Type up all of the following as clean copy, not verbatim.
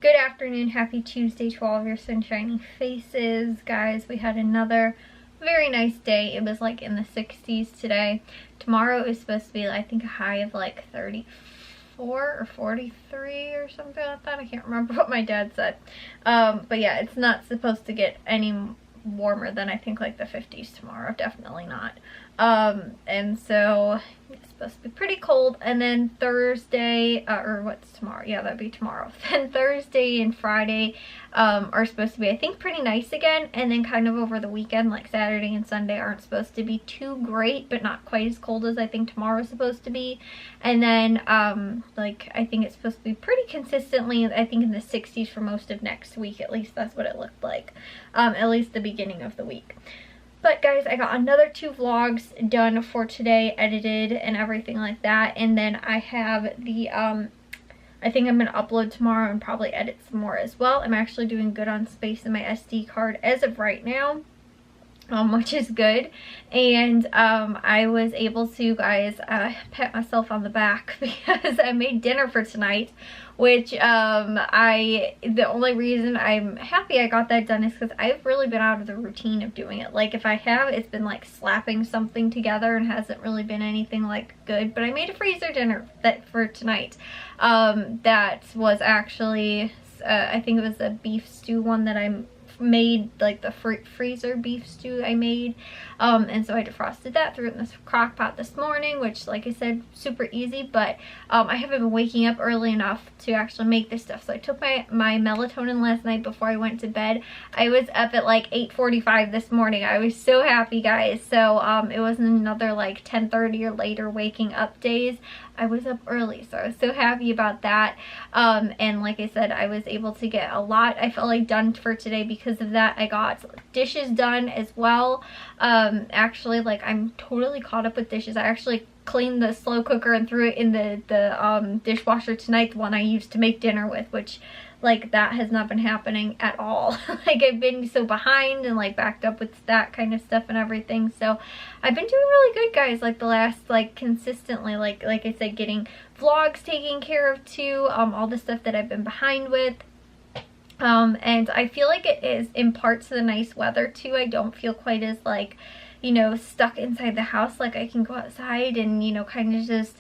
Good afternoon, happy Tuesday to all of your sunshiny faces. Guys, we had another very nice day. It was like in the 60s today. Tomorrow is supposed to be, I think, a high of like 34 or 43 or something like that. I can't remember what my dad said. But yeah, it's not supposed to get any warmer than I think like the 50s tomorrow. Definitely not. And so it's supposed to be pretty cold, and then Thursday, or what's tomorrow? Yeah, that'd be tomorrow. Then Thursday and Friday are supposed to be, I think, pretty nice again, and then kind of over the weekend, like Saturday and Sunday, aren't supposed to be too great, but not quite as cold as I think tomorrow's supposed to be. And then like I think it's supposed to be pretty consistently, I think, in the 60s for most of next week. At least that's what it looked like, at least the beginning of the week. But guys, I got another 2 vlogs done for today, edited and everything like that. And then I have the, I think I'm going to upload tomorrow and probably edit some more as well. I'm actually doing good on space in my SD card as of right now, which is good. And I was able to, guys, pat myself on the back because I made dinner for tonight, which the only reason I'm happy I got that done is because I've really been out of the routine of doing it. Like, if I have, it's been like slapping something together and hasn't really been anything like good. But I made a freezer dinner for tonight that was actually I think it was a beef stew one that I made, like the freezer beef stew I made, and so I defrosted that, threw it in this crock pot this morning, which, like I said, super easy. But I haven't been waking up early enough to actually make this stuff, so I took my melatonin last night before I went to bed. I was up at like 8:45 this morning. I was so happy, guys. So it wasn't another like 10:30 or later waking up days. I was up early, so I was so happy about that. And like I said, I was able to get a lot, I felt like, done for today because of that. I got dishes done as well. Actually, like, I'm totally caught up with dishes. I actually cleaned the slow cooker and threw it in the dishwasher tonight, the one I used to make dinner with, which, like, that has not been happening at all. Like, I've been so behind and like backed up with that kind of stuff and everything. So I've been doing really good, guys, like the last, like, consistently, like I said, getting vlogs taken care of too, all the stuff that I've been behind with. And I feel like it is in parts of the nice weather too. I don't feel quite as, like, you know, stuck inside the house. Like, I can go outside and, you know, kind of just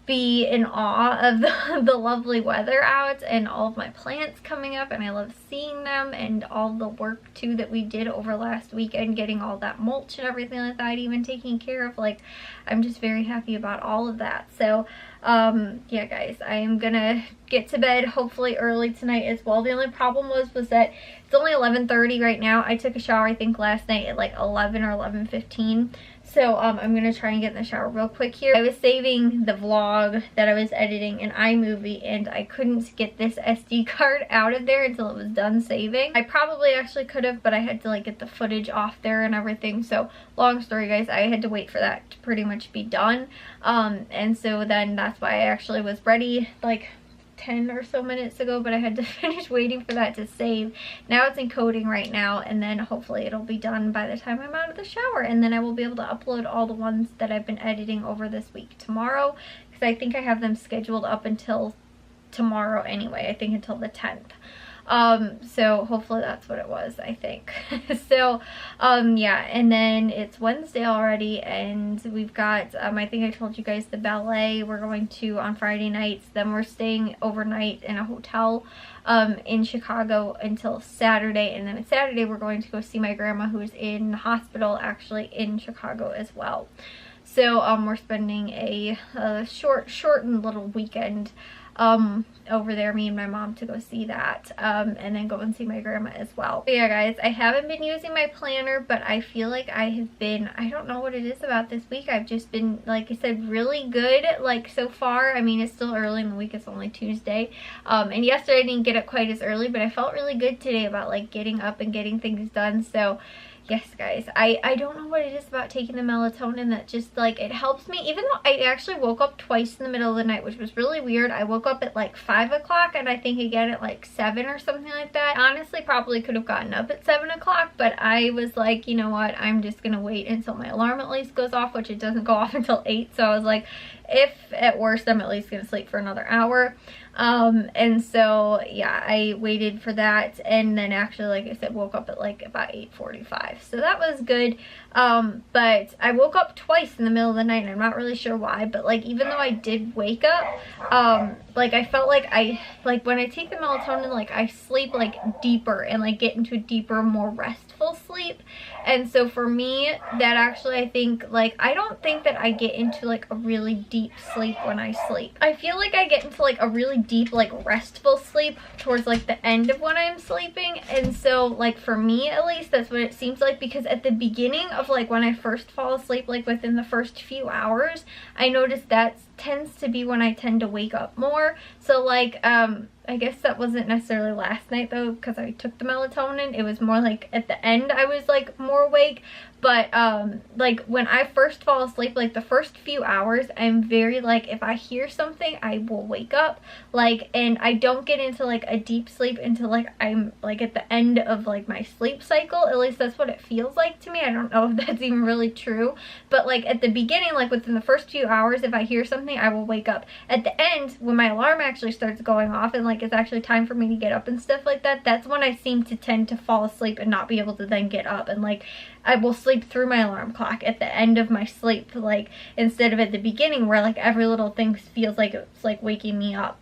be in awe of the lovely weather out and all of my plants coming up, and I love seeing them, and all the work too that we did over last weekend, getting all that mulch and everything like that even taking care of. Like, I'm just very happy about all of that. So yeah, guys, I am gonna get to bed hopefully early tonight as well. The only problem was that it's only 11:30 right now. I took a shower, I think, last night at like 11 or 11:15. So I'm gonna try and get in the shower real quick here. I was saving the vlog that I was editing in iMovie, and I couldn't get this SD card out of there until it was done saving. I probably actually could have, but I had to, like, get the footage off there and everything. So long story, guys, I had to wait for that to pretty much be done. And so then that's why I actually was ready like 10 or so minutes ago, but I had to finish waiting for that to save. Now it's encoding right now, and then hopefully it'll be done by the time I'm out of the shower, and then I will be able to upload all the ones that I've been editing over this week tomorrow, because I think I have them scheduled up until tomorrow anyway. I think until the 10th. So hopefully that's what it was, I think. So yeah, and then it's Wednesday already, and we've got I think I told you guys the ballet we're going to on Friday nights. Then we're staying overnight in a hotel in Chicago until Saturday, and then Saturday we're going to go see my grandma, who's in the hospital actually in Chicago as well. So we're spending a shortened little weekend over there, me and my mom, to go see that, and then go and see my grandma as well. But yeah, guys, I haven't been using my planner, but I feel like I have been, I don't know what it is about this week. I've just been, like I said, really good, like, so far. I mean, it's still early in the week, it's only Tuesday, and yesterday I didn't get up quite as early, but I felt really good today about, like, getting up and getting things done. So yes, guys, I don't know what it is about taking the melatonin that just, like, it helps me. Even though I actually woke up twice in the middle of the night, which was really weird. I woke up at like 5 o'clock, and I think again at like 7 or something like that. Honestly, probably could have gotten up at 7 o'clock, but I was like, you know what, I'm just gonna wait until my alarm at least goes off, which it doesn't go off until 8. So I was like, if at worst I'm at least gonna sleep for another hour. And so yeah, I waited for that, and then actually, like I said, woke up at like about 8:45, so that was good. But I woke up twice in the middle of the night, and I'm not really sure why, but like even though I did wake up, like I felt like when I take the melatonin, like I sleep like deeper and like get into a deeper, more restful sleep. And so for me, that actually, I think, like, I don't think that I get into like a really deep sleep when I sleep. I feel like I get into like a really deep, like restful sleep towards like the end of when I'm sleeping. And so like for me, at least, that's what it seems like, because at the beginning of like when I first fall asleep, like within the first few hours, I noticed that tends to be when I tend to wake up more. So like I guess that wasn't necessarily last night though, because I took the melatonin. It was more like at the end I was like more awake. But like when I first fall asleep, like the first few hours, I'm very like, if I hear something, I will wake up, like, and I don't get into like a deep sleep until like I'm like at the end of like my sleep cycle. At least that's what it feels like to me. I don't know if that's even really true, but like at the beginning, like within the first few hours, if I hear something, I will wake up. At the end, when my alarm actually starts going off and like it's actually time for me to get up and stuff like that, that's when I seem to tend to fall asleep and not be able to then get up, and like I will sleep through my alarm clock at the end of my sleep, like instead of at the beginning where like every little thing feels like it's like waking me up,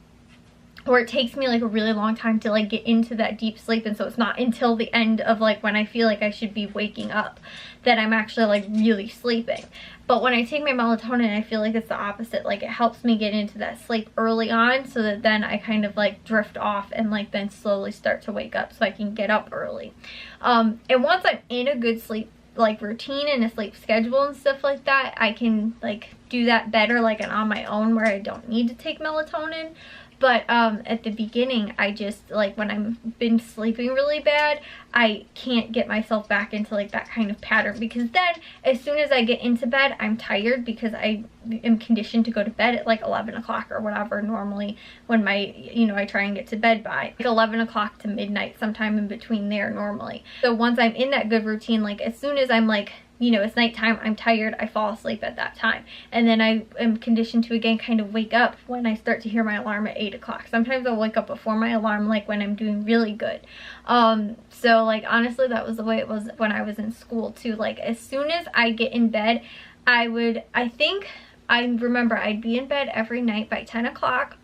or it takes me like a really long time to like get into that deep sleep. And so it's not until the end of like when I feel like I should be waking up that I'm actually like really sleeping. But when I take my melatonin, I feel like it's the opposite. Like it helps me get into that sleep early on, so that then I kind of like drift off and like then slowly start to wake up so I can get up early. And once I'm in a good sleep like routine and a sleep schedule and stuff like that, I can like do that better like on my own, where I don't need to take melatonin. But at the beginning, I just like when I've been sleeping really bad, I can't get myself back into like that kind of pattern, because then as soon as I get into bed, I'm tired, because I am conditioned to go to bed at like 11 o'clock or whatever normally, when my, you know, I try and get to bed by like 11 o'clock to midnight, sometime in between there normally. So once I'm in that good routine, like as soon as I'm like, you know, it's nighttime, I'm tired, I fall asleep at that time. And then I am conditioned to again kind of wake up when I start to hear my alarm at 8 o'clock. Sometimes I'll wake up before my alarm, like when I'm doing really good. So like honestly, that was the way it was when I was in school too. Like as soon as I get in bed, I remember I'd be in bed every night by 10 o'clock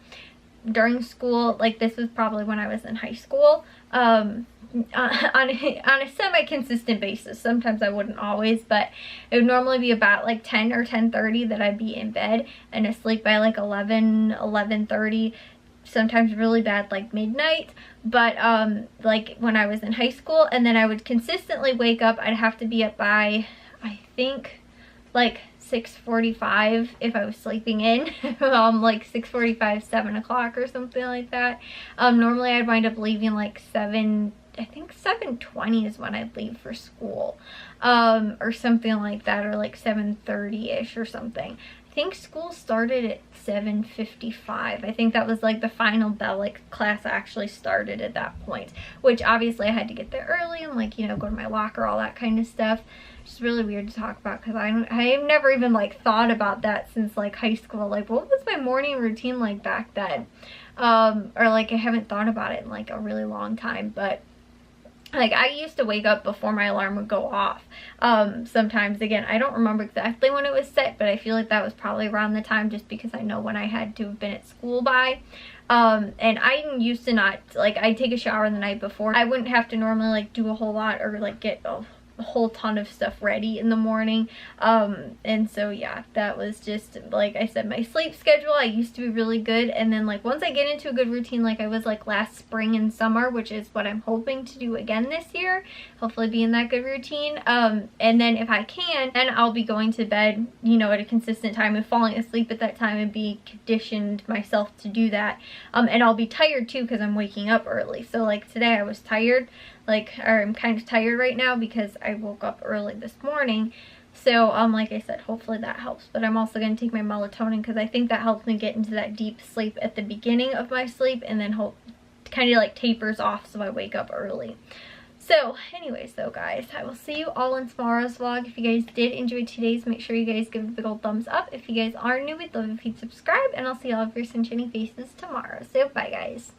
during school. Like this was probably when I was in high school. On a semi-consistent basis. Sometimes I wouldn't always, but it would normally be about like 10 or 10:30 that I'd be in bed and asleep by like 11:30, sometimes really bad like midnight. But like when I was in high school, and then I would consistently wake up, I'd have to be up by, I think, like 6:45 if I was sleeping in. Like 6:45, 7 o'clock or something like that. Normally I'd wind up leaving like 7:20 is when I'd leave for school, or something like that, or like 7:30ish or something. I think school started at 7:55. I think that was like the final bell, like class actually started at that point, which obviously I had to get there early and like, you know, go to my locker, all that kind of stuff. It's really weird to talk about, because I've never even like thought about that since like high school. Like what was my morning routine like back then? Or like I haven't thought about it in like a really long time. But like I used to wake up before my alarm would go off. Sometimes, again, I don't remember exactly when it was set, but I feel like that was probably around the time, just because I know when I had to have been at school by. And I used to not, like, I'd take a shower the night before. I wouldn't have to normally like do a whole lot or like get a whole ton of stuff ready in the morning. And so yeah, that was just, like I said, my sleep schedule. I used to be really good, and then like once I get into a good routine, like I was like last spring and summer, which is what I'm hoping to do again this year, hopefully be in that good routine. And then if I can, then I'll be going to bed, you know, at a consistent time and falling asleep at that time, and be conditioned myself to do that. And I'll be tired too, because I'm waking up early. So like today I was tired, or I'm kind of tired right now because I woke up early this morning. So like I said, hopefully that helps. But I'm also going to take my melatonin, because I think that helps me get into that deep sleep at the beginning of my sleep, and then kind of like tapers off so I wake up early. So anyways though guys, I will see you all in tomorrow's vlog. If you guys did enjoy today's, make sure you guys give it a big old thumbs up. If you guys are new, we'd love if you'd subscribe, and I'll see all of your sunshiny faces tomorrow. So bye guys.